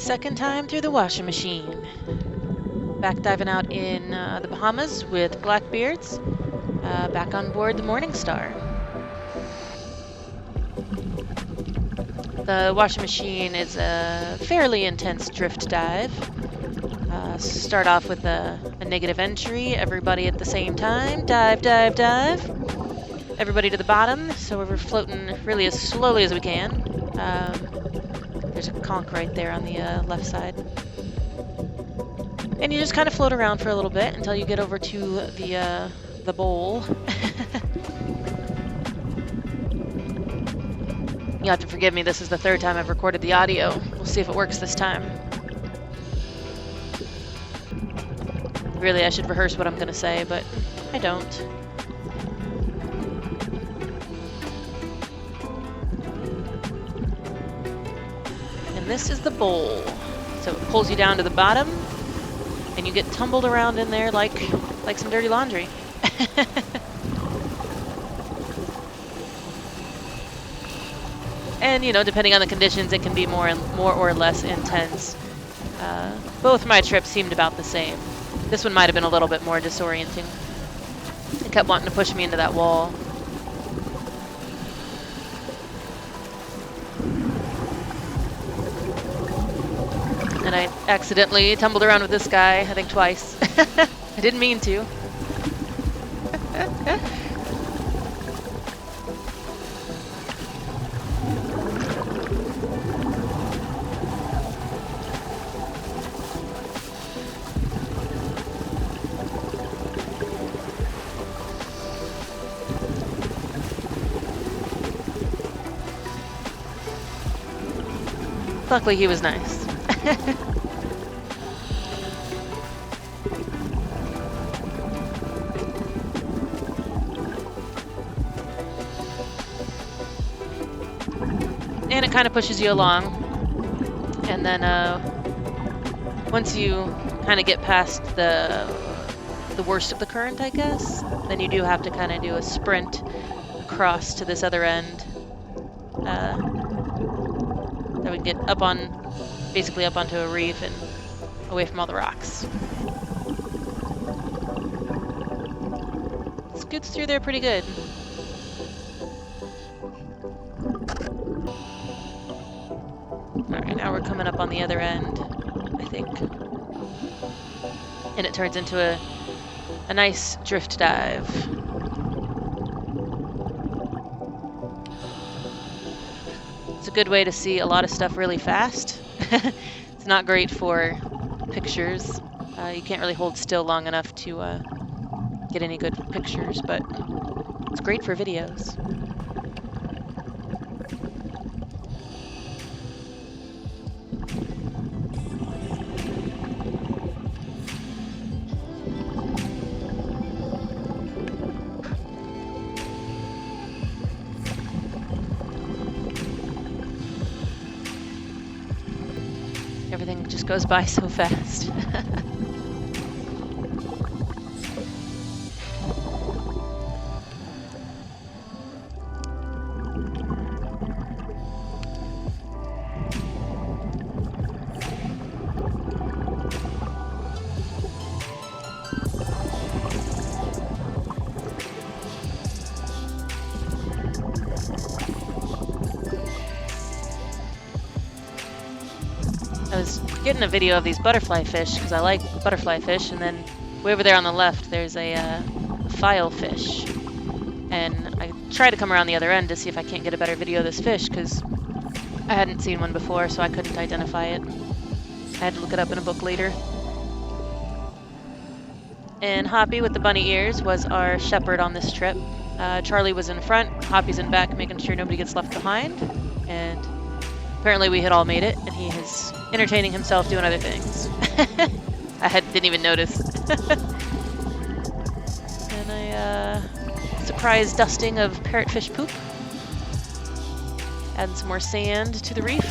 Second time through the washing machine. Back diving out in the Bahamas with Blackbeards. Back on board the Morning Star. The washing machine is a fairly intense drift dive. Start off with a negative entry, everybody at the same time. Dive, dive, dive. Everybody to the bottom, so we're floating really as slowly as we can. There's a conch right there on the left side. And you just kind of float around for a little bit until you get over to the bowl. You have to forgive me, this is the third time I've recorded the audio. We'll see if it works this time. Really, I should rehearse what I'm going to say, but I don't. And this is the bowl. So it pulls you down to the bottom, and you get tumbled around in there like some dirty laundry. And, you know, depending on the conditions, it can be more or less intense. Both my trips seemed about the same. This one might have been a little bit more disorienting. It kept wanting to push me into that wall. And I accidentally tumbled around with this guy, I think twice. I didn't mean to. Luckily, he was nice. And it kind of pushes you along. And then once you kind of get past the worst of the current, I guess, then you do have to kind of do a sprint across to this other end. That we can get up on, basically up onto a reef and away from all the rocks. Scoots through there pretty good. Alright, now we're coming up on the other end, I think. And it turns into a nice drift dive. It's a good way to see a lot of stuff really fast. It's not great for pictures. You can't really hold still long enough to get any good pictures, but it's great for videos. Everything just goes by so fast. I was getting a video of these butterfly fish because I like butterfly fish, and then way over there on the left there's a file fish, and I try to come around the other end to see if I can't get a better video of this fish because I hadn't seen one before, so I couldn't identify it. I had to look it up in a book later. And Hoppy with the bunny ears was our shepherd on this trip. Charlie was in front, Hoppy's in back, making sure nobody gets left behind, and apparently we had all made it, and he is entertaining himself doing other things. Didn't even notice. And a surprise dusting of parrotfish poop. Adding some more sand to the reef.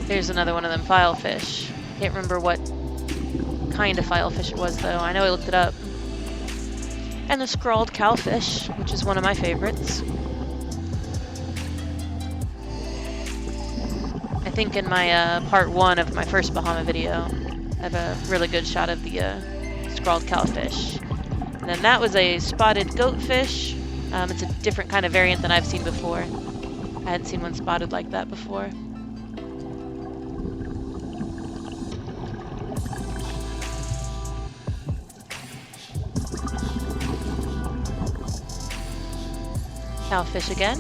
There's another one of them file fish. Can't remember what kind of filefish it was, though. I know I looked it up. And the scrawled cowfish, which is one of my favorites. I think in my part 1 of my first Bahama video, I have a really good shot of the scrawled cowfish. And then that was a spotted goatfish. It's a different kind of variant than I've seen before. I hadn't seen one spotted like that before. Cowfish again.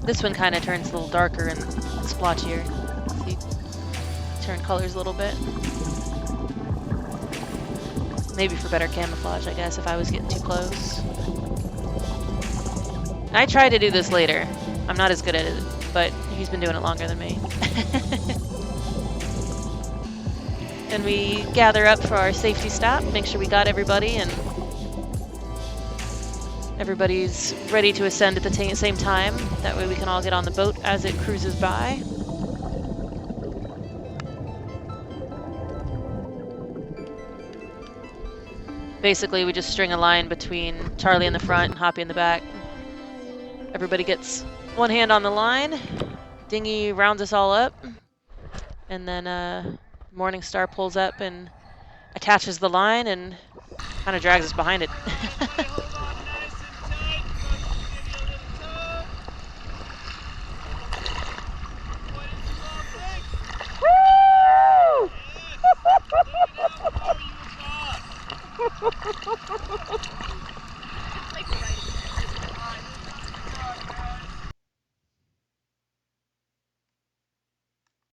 This one kind of turns a little darker and splotchier. See, turn colors a little bit. Maybe for better camouflage, I guess, if I was getting too close. I tried to do this later. I'm not as good at it, but he's been doing it longer than me. And we gather up for our safety stop, make sure we got everybody, and everybody's ready to ascend at the same time. That way we can all get on the boat as it cruises by. Basically, we just string a line between Charlie in the front and Hoppy in the back. Everybody gets one hand on the line. Dinghy rounds us all up. And then Morningstar pulls up and attaches the line and kind of drags us behind it.